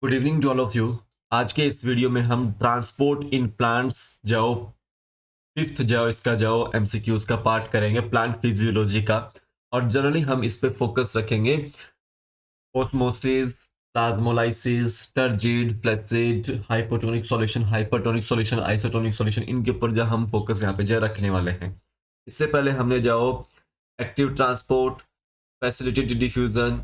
Good evening to all of you. आज के इस वीडियो में हम ट्रांसपोर्ट इन प्लांट्स जाओ फिफ्थ जाओ इसका जाओ एमसीक्यूज का पार्ट करेंगे, प्लांट फिजियोलॉजी का। और जनरली हम इस पे फोकस रखेंगे osmosis, plasmolysis, turgid, flaccid, hypertonic solution, isotonic solution, इनके ऊपर जो हम फोकस यहाँ पे जो रखने वाले हैं। इससे पहले हमने जाओ active transport, facilitated diffusion,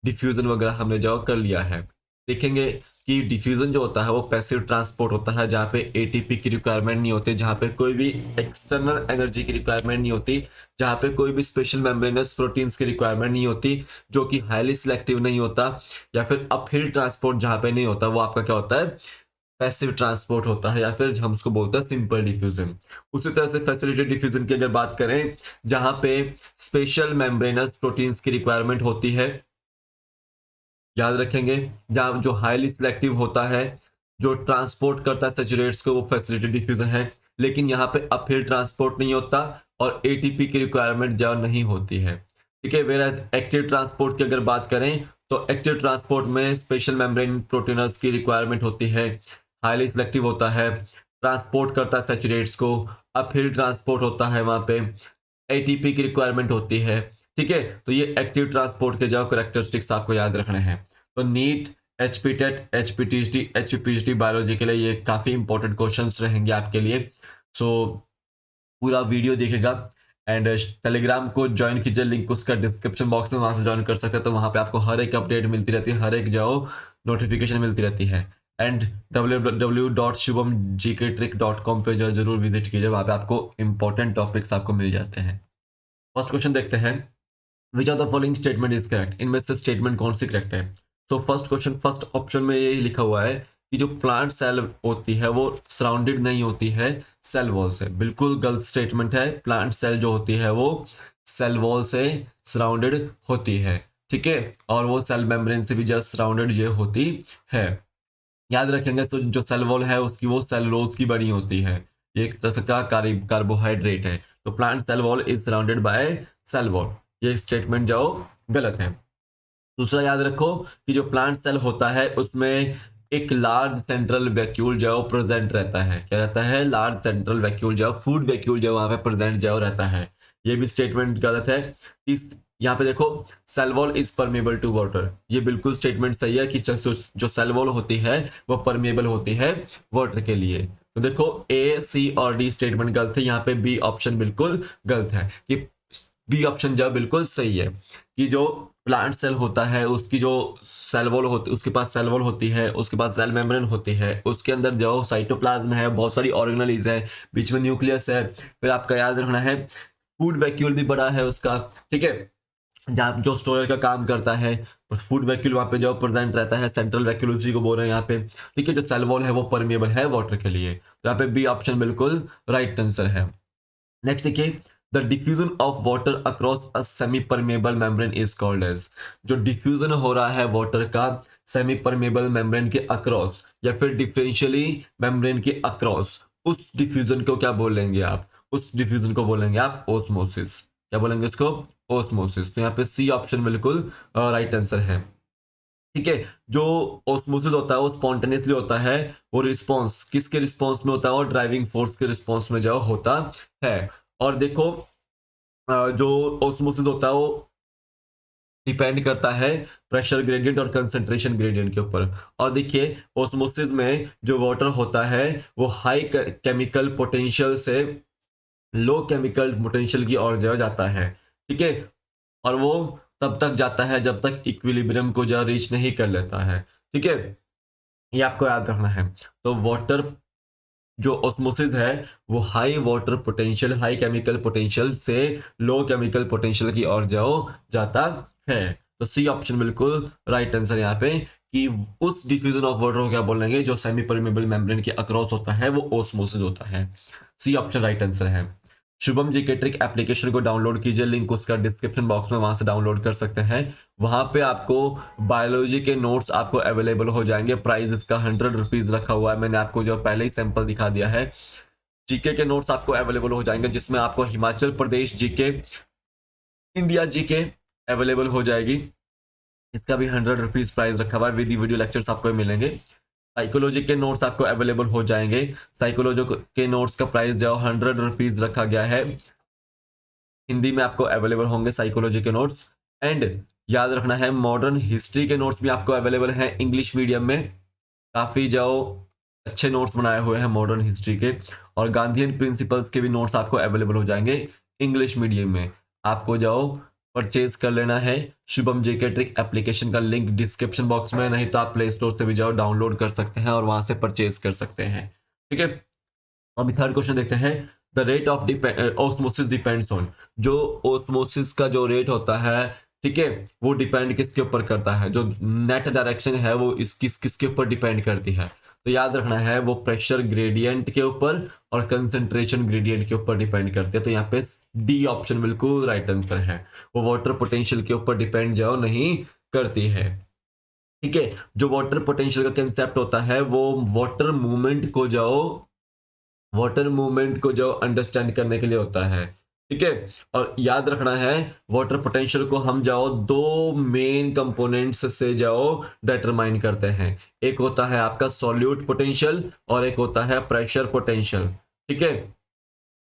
diffusion वगैरह हमने जो कर लिया है। देखेंगे कि डिफ्यूजन जो होता है वो पैसिव ट्रांसपोर्ट होता है, जहाँ पे एटीपी की रिक्वायरमेंट नहीं होती, जहाँ पे कोई भी एक्सटर्नल एनर्जी की रिक्वायरमेंट नहीं होती, जहाँ पे कोई भी स्पेशल मेम्ब्रेनस प्रोटीन्स की रिक्वायरमेंट नहीं होती, जो कि हाईली सिलेक्टिव नहीं होता, या फिर अपहिल ट्रांसपोर्ट जहाँ पे नहीं होता, वो आपका क्या होता है, पैसिव ट्रांसपोर्ट होता है, या फिर हम उसको बोलते हैं सिंपल डिफ्यूजन। उसी तरह से फैसिलिटेटेड डिफ्यूजन की अगर बात करें, जहाँ पे स्पेशल मेम्ब्रेनस प्रोटीन्स की रिक्वायरमेंट होती है, याद रखेंगे, जहाँ जो हाईली सिलेक्टिव होता है, जो ट्रांसपोर्ट करता है सैचुरेट्स को, वो फैसिलिटेटेड डिफ्यूजन है। लेकिन यहाँ पे अपहिल ट्रांसपोर्ट नहीं होता और एटीपी की रिक्वायरमेंट जो नहीं होती है। ठीक है। वेराज एक्टिव ट्रांसपोर्ट की अगर बात करें तो एक्टिव ट्रांसपोर्ट में स्पेशल मेम्ब्रेन प्रोटीनस की रिक्वायरमेंट होती है, हाईली सिलेक्टिव होता है, ट्रांसपोर्ट करता है सैचुरेट्स को। अपहिल ट्रांसपोर्ट होता है, वहाँ पे एटीपी की रिक्वायरमेंट होती है। ठीक है। तो ये एक्टिव ट्रांसपोर्ट के जो करेक्टरिस्टिक्स आपको याद रखने हैं। तो नीट, एचपीटेट, एचपीटीएसटी, एचपीपीएचडी बायोलॉजी के लिए ये काफ़ी इंपॉर्टेंट क्वेश्चंस रहेंगे आपके लिए। सो पूरा वीडियो देखेगा एंड टेलीग्राम को ज्वाइन कीजिए, लिंक उसका डिस्क्रिप्शन बॉक्स में, वहाँ से ज्वाइन कर सकते हैं। तो वहाँ पे आपको हर एक अपडेट मिलती रहती है, हर एक जो नोटिफिकेशन मिलती रहती है। एंड www.shubhamgktrick.com पे जो जरूर विजिट कीजिए, वहाँ पे आपको इंपॉर्टेंट टॉपिक्स आपको मिल जाते हैं। फर्स्ट क्वेश्चन देखते हैं, which are the following statement is correct, इनमें से स्टेटमेंट कौन सी करेक्ट है। So first question, first option में यही लिखा हुआ है कि जो प्लांट सेल होती है वो सराउंडेड नहीं होती है सेल वॉल से। बिल्कुल गलत स्टेटमेंट है। प्लांट सेल जो होती है वो सेल वॉल से सराउंडेड होती है। ठीक है। और वो सेल मेम्ब्रेन से भी जस्ट सराउंडेड ये होती है। याद रखेंगे, तो जो सेल वॉल है उसकी वो सेलुलोज की बनी होती है, ये एक तरह का कार्बोहाइड्रेट है। तो plant cell wall is surrounded by cell wall, ये स्टेटमेंट जो गलत है। दूसरा याद रखो कि जो प्लांट सेल होता है उसमें एक लार्ज सेंट्रल वैक्यूल जो प्रेजेंट रहता है। क्या रहता है? लार्ज सेंट्रल वैक्यूल जो फूड वैक्यूल जो वहां पे प्रेजेंट जो रहता है। ये भी स्टेटमेंट गलत है। इस यहाँ पे देखो, cell wall is permeable to water, ये बिल्कुल स्टेटमेंट सही है कि जो सेल वॉल होती है वो परमेबल होती है वाटर के लिए। तो देखो, ए, सी और डी स्टेटमेंट गलत है। यहाँ पे बी ऑप्शन बिल्कुल गलत है, कि बी ऑप्शन जो बिल्कुल सही है कि जो प्लांट सेल होता है उसकी जो सेल वॉल होती, उसके पास सेल वॉल होती है, उसके पास सेल मेम्ब्रेन होती है, उसके अंदर जो साइटोप्लाज्म है, बहुत सारी ऑर्गेनेल्स है, बीच में न्यूक्लियस है, फिर आपका याद रखना है फूड वैक्यूल भी बड़ा है उसका। ठीक है। जहाँ जो स्टोरेज का काम करता है, फूड वैक्यूल वहाँ पे जो प्रेजेंट रहता है, सेंट्रल वैक्यूल उसी को बोल रहे हैं यहाँ पे। ठीक है। जो सेल वॉल है वो परमेबल है वाटर के लिए, तो यहाँ पे बी ऑप्शन बिल्कुल राइट आंसर है। नेक्स्ट देखिए, the diffusion of water across a semi permeable membrane is called as. जो डिफ्यूजन हो रहा है वाटर का सेमी परमेबल मेम्ब्रेन के अक्रॉस या फिर डिफरेंशियली मेम्ब्रेन के अक्रॉस, उस डिफ्यूजन को क्या बोलेंगे आप? उस डिफ्यूजन को बोलेंगे आप ओस्मोसिस। क्या बोलेंगे इसको? ओस्मोसिस। तो यहाँ पे सी ऑप्शन बिल्कुल राइट आंसर है। ठीक है। जो ओस्मोसिस होता है वो स्पॉन्टेनियसली होता है, वो रिस्पॉन्स किसके रिस्पॉन्स में होता है? और ड्राइविंग फोर्स के रिस्पॉन्स में जो होता है। और देखो, जो ओस्मोसिस होता है वो डिपेंड करता है प्रेशर ग्रेडियंट और कंसंट्रेशन ग्रेडियंट के ऊपर। और देखिए, ओस्मोसिस में जो वाटर होता है वो हाई केमिकल पोटेंशियल से लो केमिकल पोटेंशियल की ओर जाता है। ठीक है। और वो तब तक जाता है जब तक इक्विलिब्रियम को जो रीच नहीं कर लेता है। ठीक है। ये आपको याद रखना है। तो वाटर जो ऑस्मोसिस है वो high water potential, high chemical potential से लो केमिकल पोटेंशियल की ओर जाता है। तो सी ऑप्शन बिल्कुल राइट आंसर यहाँ पे, कि उस डिफ्यूजन ऑफ वाटर को क्या बोलेंगे जो सेमी परमेबल मेम्ब्रेन के अक्रॉस होता है, वो ऑस्मोसिस होता है। सी ऑप्शन राइट आंसर है। शुभम जी के ट्रिक एप्लीकेशन को डाउनलोड कीजिए, लिंक उसका डिस्क्रिप्शन बॉक्स में, वहां से डाउनलोड कर सकते हैं। वहां पे आपको बायोलॉजी के नोट्स आपको अवेलेबल हो जाएंगे। प्राइस इसका 100 रुपीज रखा हुआ है, मैंने आपको जो पहले ही सैंपल दिखा दिया है। जीके के नोट्स आपको अवेलेबल हो जाएंगे, जिसमें आपको Himachal Pradesh GK, India GK available हो जाएगी। इसका भी 100 रुपीज प्राइस रखा हुआ है। विद वीडियो लेक्चर्स आपको मिलेंगे। साइकोलॉजी के नोट्स आपको अवेलेबल हो जाएंगे। साइकोलॉजी के नोट्स का प्राइस जो 100 रुपीज रखा गया है। हिंदी में आपको अवेलेबल होंगे साइकोलॉजी के नोट्स। एंड याद रखना है मॉडर्न हिस्ट्री के नोट्स भी आपको अवेलेबल हैं इंग्लिश मीडियम में। काफ़ी जो अच्छे नोट्स बनाए हुए हैं मॉडर्न हिस्ट्री के। और गांधीयन प्रिंसिपल्स के भी नोट्स आपको अवेलेबल हो जाएंगे इंग्लिश मीडियम में। आपको जाओ परचेज कर लेना है। शुभम जेके ट्रिक एप्लीकेशन का लिंक डिस्क्रिप्शन बॉक्स में, नहीं तो आप प्ले स्टोर से भी जाओ डाउनलोड कर सकते हैं और वहां से परचेज कर सकते हैं। ठीक है, अभी थर्ड क्वेश्चन देखते हैं। The rate of osmosis depends on, जो ऑस्मोसिस का जो रेट होता है, ठीक है, वो डिपेंड किसके ऊपर करता है? जो नेट डायरेक्शन है वो इस किसके ऊपर डिपेंड करती है? तो याद रखना है वो प्रेशर ग्रेडियंट के ऊपर और कंसंट्रेशन ग्रेडियंट के ऊपर डिपेंड करती है। तो यहाँ पे डी ऑप्शन बिल्कुल राइट आंसर है। वो वाटर पोटेंशियल के ऊपर डिपेंड जाओ नहीं करती है। ठीक है, जो वाटर पोटेंशियल का कंसेप्ट होता है वो वाटर मूवमेंट को जो अंडरस्टैंड करने के लिए होता है। ठीक है, और याद रखना है वाटर पोटेंशियल को हम जाओ दो मेन कंपोनेंट्स से जाओ डिटरमाइन करते हैं। एक होता है आपका सॉल्यूट पोटेंशियल और एक होता है प्रेशर पोटेंशियल। ठीक है,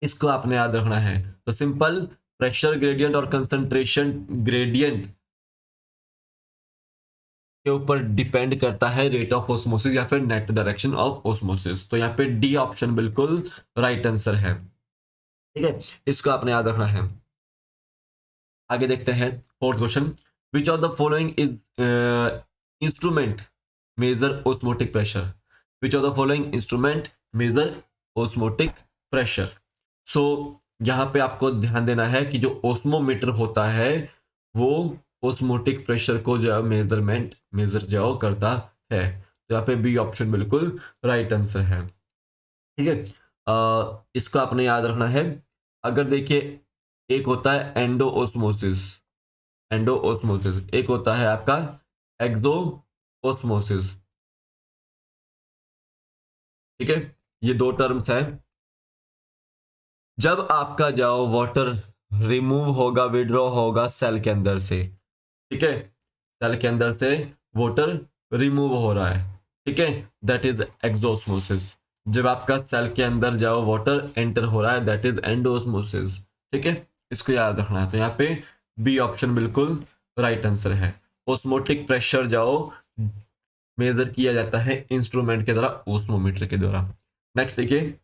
इसको आपने याद रखना है। तो सिंपल प्रेशर ग्रेडियंट और कंसंट्रेशन ग्रेडियंट के ऊपर डिपेंड करता है रेट ऑफ ऑस्मोसिस या फिर नेट डायरेक्शन ऑफ ऑस्मोसिस। तो यहाँ पे डी ऑप्शन बिल्कुल राइट आंसर है। ठीक है, इसको आपने याद रखना है। आगे देखते हैं fourth question. Which of the following is instrument measure osmotic pressure? Which of the following instrument measure osmotic pressure? So यहां पे आपको ध्यान देना है कि जो ऑस्मोमीटर होता है वो ऑस्मोटिक प्रेशर को जो है मेजर जो करता है। तो यहाँ पे बी ऑप्शन बिल्कुल राइट आंसर है। ठीक है, इसको आपने याद रखना है। अगर देखिए एक होता है एंडो ओस्मोसिस, एक होता है आपका एक्सो ओस्मोसिस। ठीक है, ये दो टर्म्स हैं। जब आपका जाओ वाटर रिमूव होगा, विड्रॉ होगा सेल के अंदर से, ठीक है, सेल के अंदर से वाटर रिमूव हो रहा है, ठीक है, दैट इज एक्सोस्मोसिस। जब आपका सेल के अंदर जाओ वाटर एंटर हो रहा है, दैट इज एंडोस्मोसिस। ठीक है, इसको याद रखना है। तो यहाँ पे बी ऑप्शन बिल्कुल राइट आंसर है। ऑस्मोटिक प्रेशर जाओ मेजर किया जाता है इंस्ट्रूमेंट के द्वारा, ऑस्मोमीटर के द्वारा। नेक्स्ट देखिए,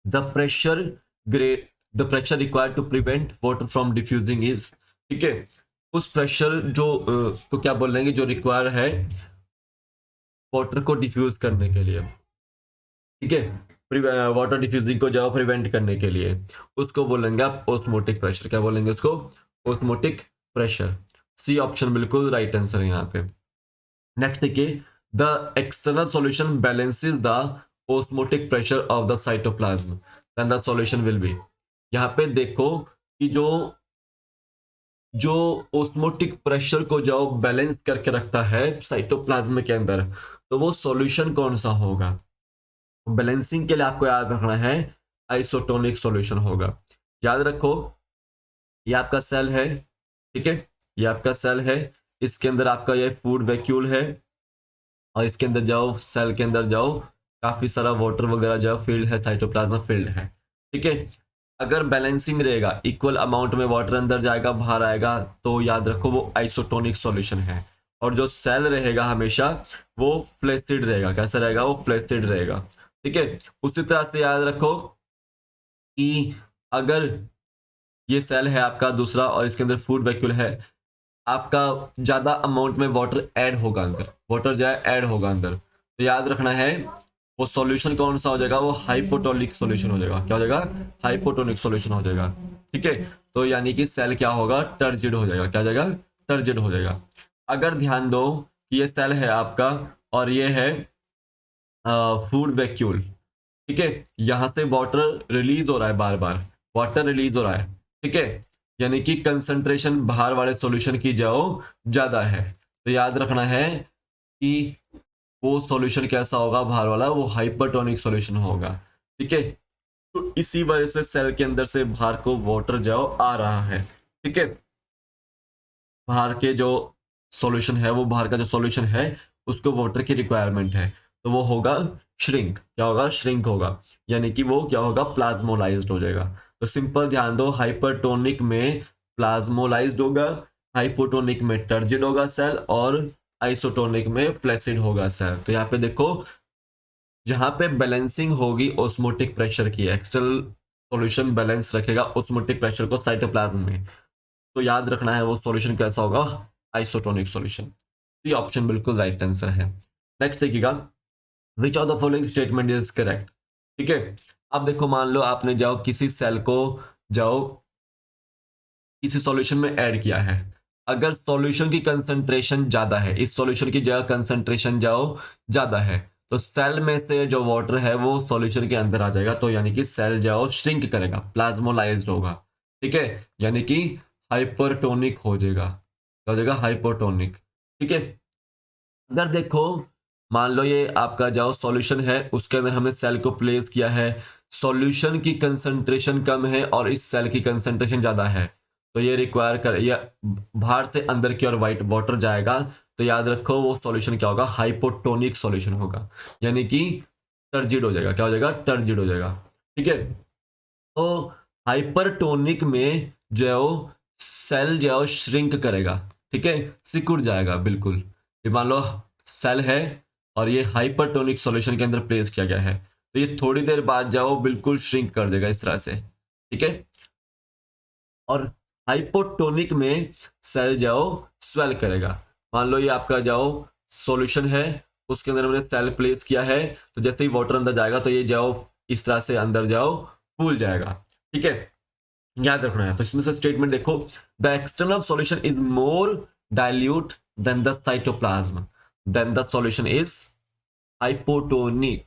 the pressure grade the pressure required to prevent water from diffusing is, ठीक है, उस प्रेशर जो को क्या बोलेंगे जो रिक्वायर है वाटर को डिफ्यूज करने के लिए, ठीक है, वाटर डिफ्यूजिंग को जाओ प्रिवेंट करने के लिए, उसको बोलेंगे आप ऑस्मोटिक प्रेशर। क्या बोलेंगे उसको? Osmotic pressure. सी ऑप्शन बिल्कुल राइट आंसर है यहाँ पे। नेक्स्ट देखिए, the external solution balances the osmotic pressure of the cytoplasm, then the solution will be. यहाँ पे देखो कि जो ऑस्मोटिक प्रेशर को जो बैलेंस करके रखता है साइटोप्लाज्म के अंदर, तो वो सॉल्यूशन कौन सा होगा? बैलेंसिंग के लिए आपको याद रखना है आइसोटोनिक सॉल्यूशन होगा। याद रखो ये आपका सेल है, ठीक है, ये आपका सेल है, इसके अंदर आपका ये फूड वैक्यूल है और इसके अंदर जाओ सेल के अंदर जाओ काफी सारा वाटर वगैरह जाओ फील्ड है, साइटोप्लाज्म फील्ड है। ठीक है, अगर बैलेंसिंग रहेगा, इक्वल अमाउंट में वाटर अंदर जाएगा बाहर आएगा, तो याद रखो वो आइसोटोनिक सॉल्यूशन है। और जो सेल रहेगा हमेशा वो फ्लैसिड रहेगा। कैसा रहेगा? वो फ्लैसिड रहेगा। ठीक है, उसी तरह से याद रखो कि अगर ये सेल है आपका दूसरा और इसके अंदर फूड वैक्यूल है, आपका ज्यादा अमाउंट में वाटर ऐड होगा अंदर, वाटर जो है ऐड होगा अंदर, तो याद रखना है वो सॉल्यूशन कौन सा हो जाएगा? वो हाइपोटोनिक सॉल्यूशन हो जाएगा। क्या हो जाएगा? हाइपोटोनिक सॉल्यूशन हो जाएगा। ठीक है, तो यानी कि सेल क्या होगा? टर्जिड हो जाएगा। क्या हो जाएगा? टर्जिड हो जाएगा। अगर ध्यान दो कि ये सेल है आपका और ये है फूड वैक्यूल, ठीक है, यहां से वाटर रिलीज हो रहा है, बार बार वाटर रिलीज हो रहा है, ठीक है, यानी कि कंसंट्रेशन बाहर वाले सॉल्यूशन की जाओ ज्यादा है, तो याद रखना है कि वो सॉल्यूशन कैसा होगा बाहर वाला? वो हाइपरटोनिक सॉल्यूशन होगा। ठीक है, तो इसी वजह से सेल के अंदर से बाहर को वाटर जाओ आ रहा है। ठीक है, बाहर के जो सॉल्यूशन है, वो बाहर का जो सॉल्यूशन है उसको वाटर की रिक्वायरमेंट है, तो वो होगा श्रिंक। क्या होगा? श्रिंक होगा, यानी कि वो क्या होगा? प्लाज्मोलाइज्ड हो जाएगा। तो सिंपल ध्यान दो, हाइपरटोनिक में प्लाज्मोलाइज्ड होगा, हाइपोटोनिक में टर्जिड होगा सेल, और आइसोटोनिक में फ्लैसिड होगा सेल। तो यहाँ पे देखो, जहां पे बैलेंसिंग होगी ऑस्मोटिक प्रेशर की, एक्सटर्नल सॉल्यूशन बैलेंस रखेगा ऑस्मोटिक प्रेशर को साइटोप्लाज्म में, तो याद रखना है वो सॉल्यूशन कैसा होगा? Isotonic solution. ये ऑप्शन बिल्कुल राइट आंसर है। नेक्स्ट देखिएगा, विच of the following statement is correct. ठीक है, अब देखो, मान लो आपने जाओ किसी सेल को जाओ किसी सॉल्यूशन में ऐड किया है, अगर सॉल्यूशन की कंसंट्रेशन ज्यादा है, इस सॉल्यूशन की जगह कंसंट्रेशन जाओ ज्यादा है, तो सेल में से जो वाटर है वो सॉल्यूशन के अंदर आ जाएगा, तो यानी कि सेल जाओ श्रिंक करेगा, प्लाज्मोलाइज्ड होगा। ठीक है, यानी कि हाइपरटोनिक हो जाएगा। क्या हो जाएगा? हाइपरटोनिक। ठीक है, अगर देखो, मान लो ये आपका जाओ सॉल्यूशन है, उसके अंदर हमने सेल को प्लेस किया है, सॉल्यूशन की कंसंट्रेशन कम है और इस सेल की कंसंट्रेशन ज्यादा है, तो ये रिक्वायर कर, या बाहर से अंदर की ओर वाइट वाटर जाएगा, तो याद रखो वो सॉल्यूशन क्या होगा? हाइपोटोनिक सॉल्यूशन होगा, यानी कि टर्जिड हो जाएगा। क्या हो जाएगा? टर्जिड हो जाएगा। ठीक है, तो हाइपरटोनिक में जो है वो सेल जो है वो श्रिंक करेगा। ठीक है, सिकुड़ जाएगा बिल्कुल। ये मान लो सेल है और ये हाइपरटोनिक सॉल्यूशन के अंदर प्लेस किया गया है, तो ये थोड़ी देर बाद जाओ बिल्कुल श्रिंक कर देगा इस तरह से। ठीक है, और हाइपोटोनिक में सेल जाओ स्वेल करेगा। मान लो ये आपका जाओ सॉल्यूशन है, उसके अंदर हमने सेल प्लेस किया है, तो जैसे ही वाटर अंदर जाएगा तो ये जाओ इस तरह से अंदर जाओ फूल जाएगा। ठीक है, याद रखना है। तो इसमें से स्टेटमेंट देखो, the external solution is more dilute than the cytoplasm, then the solution is hypotonic.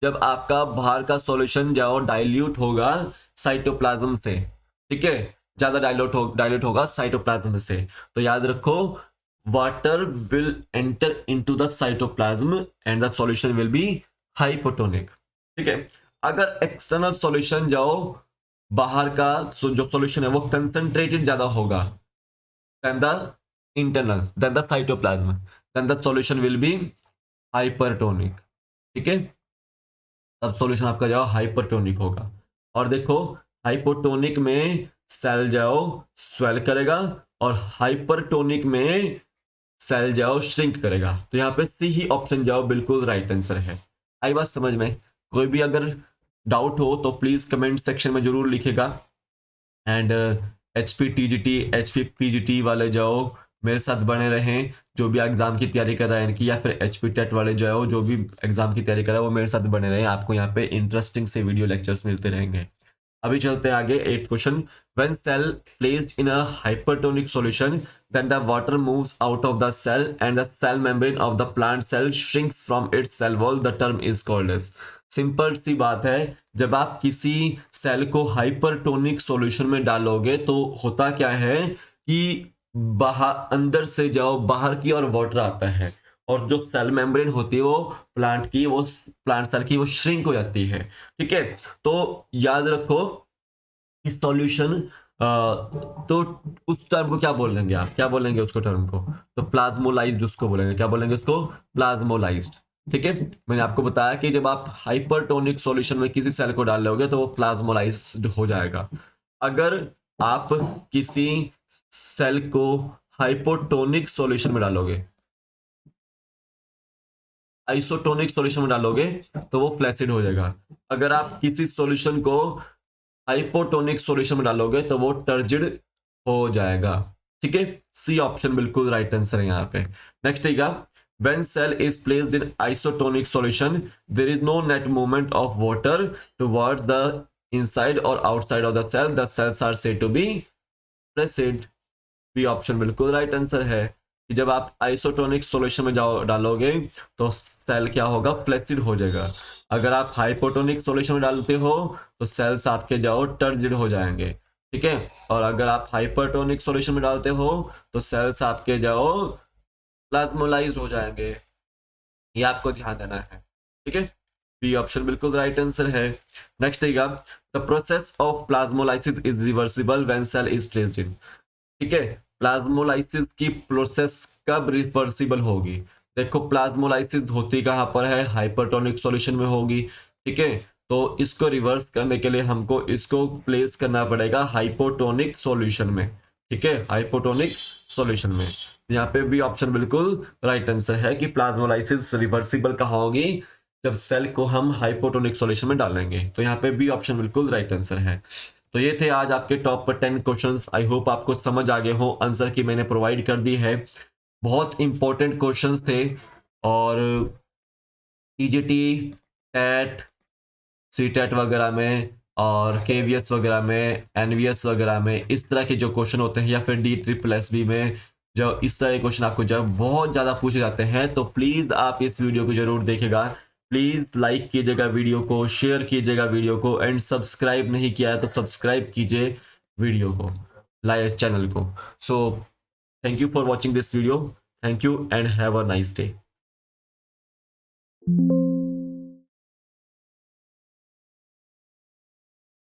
जब आपका बाहर का सॉल्यूशन जाओ डाइल्यूट होगा साइटोप्लाज्म से, ठीक है, ज्यादा डाइल्यूट होगा साइटोप्लाज्म से, तो याद रखो water will enter into the cytoplasm and the solution will B hypotonic. ठीक है, अगर एक्सटर्नल सॉल्यूशन जाओ बाहर का जो सॉल्यूशन है वो कंसंट्रेटेड ज्यादा होगा than the internal then the cytoplasm, then the solution will be hypertonic. ठीक है, तब सॉल्यूशन आपका जाओ हाइपरटोनिक होगा। और देखो, हाइपोटोनिक में सेल जाओ स्वेल करेगा और हाइपरटोनिक में सेल जाओ श्रिंक करेगा, तो यहाँ पे सी ही ऑप्शन जाओ बिल्कुल राइट आंसर है। आई बात समझ में? कोई भी अगर डाउट हो तो प्लीज कमेंट सेक्शन में जरूर लिखेगा। And HP TGT HP PGT वाले जाओ मेरे साथ बने रहें, जो भी एग्जाम की तैयारी कर रहे हैं इनकी, या फिर HP टेट वाले जो है वो जो भी एग्जाम की तैयारी कर रहा है वो मेरे साथ बने रहें, आपको यहाँ पे इंटरेस्टिंग से वीडियो लेक्चर्स मिलते रहेंगे। अभी चलते हैं आगे। 8th question, when cell placed in a hypertonic solution then the water moves out of the cell and the cell membrane of the plant cell shrinks from its cell wall, the term is called as. Simple सी बात है, जब आप किसी cell को hypertonic solution में डालोगे तो होता क्या है कि बाहर अंदर से जाओ बाहर की और वाटर आता है, और जो सेल मेम्ब्रेन होती है वो प्लांट सेल की वो श्रिंक हो जाती है। ठीक है, तो याद रखो इस सॉल्यूशन, तो उस टर्म को क्या बोलेंगे आप? क्या बोलेंगे उसको टर्म को? तो प्लाज्मोलाइज्ड उसको बोलेंगे। क्या बोलेंगे उसको? प्लाज्मोलाइज्ड। ठीक है, मैंने आपको बताया कि जब आप हाइपरटोनिक सॉल्यूशन में किसी सेल को डाल लोगे तो वो प्लाज्मोलाइज्ड हो जाएगा। अगर आप किसी सेल को हाइपोटोनिक सॉल्यूशन में डालोगे, आइसोटोनिक सॉल्यूशन में डालोगे तो वो फ्लैसिड हो जाएगा। अगर आप किसी सॉल्यूशन को हाइपोटोनिक सॉल्यूशन में डालोगे तो वो टर्जिड हो जाएगा। ठीक है, सी ऑप्शन बिल्कुल राइट आंसर है यहाँ पे। नेक्स्ट आएगा, when cell is placed in isotonic solution there is no net movement of water towards the inside or outside of the cell, the cells are said to be placid। B option बिल्कुल right answer है कि जब आप isotonic solution में जाओ डालोगे तो cell क्या होगा? फ्लैसिड हो जाएगा। अगर आप हाइपोटोनिक सॉल्यूशन में डालते हो तो सेल्स आपके जाओ टर्जिड हो जाएंगे। ठीक है, और अगर आप हाइपरटोनिक सॉल्यूशन में डालते हो तो सेल्स आपके जाओ प्लाज्मोलाइज्ड हो जाएंगे। ये आपको ध्यान देना है। ठीक है, बी ऑप्शन बिल्कुल राइट आंसर है। नेक्स्ट आएगा, the process of plasmolysis is reversible when cell is placed in. ठीक है, प्लाज्मोलाइसिस की प्रोसेस कब रिवर्सिबल होगी? देखो प्लाज्मोलाइसिस होती कहाँ पर है? हाइपरटोनिक सॉल्यूशन में होगी, ठीक है। तो इसको रिवर्स करने के लिए हमको इसको प्लेस करना पड़ेगा हाइपोटोनिक सॉल्यूशन में, ठीक है, हाइपोटोनिक सॉल्यूशन में। यहाँ पे भी ऑप्शन बिल्कुल राइट आंसर है कि प्लाज्मोलाइसिस रिवर्सिबल कहाँ होगी? जब सेल को हम हाइपोटोनिक सॉल्यूशन में डालेंगे। तो यहाँ पे भी ऑप्शन बिल्कुल राइट आंसर है। तो ये थे आज आपके टॉप 10 क्वेश्चंस। आई होप आपको समझ आ गए हो, आंसर की मैंने प्रोवाइड कर दी है। बहुत इंपॉर्टेंट क्वेश्चंस थे और टीजीटी, टेट, सीटेट वगैरह में और केवीएस वगैरह में, एनवीएस वगैरह में इस तरह के जो क्वेश्चन होते हैं, या फिर डी ट्रिपल एस बी में जो इस तरह के क्वेश्चन आपको जब बहुत ज़्यादा पूछे जाते हैं, तो प्लीज़ आप इस वीडियो को जरूर देखेगा। प्लीज़ लाइक कीजिएगा वीडियो को, शेयर कीजिएगा वीडियो को, एंड सब्सक्राइब नहीं किया है तो सब्सक्राइब कीजिए वीडियो को, लाइव चैनल को। So thank you for watching this video. Thank you and have a nice day.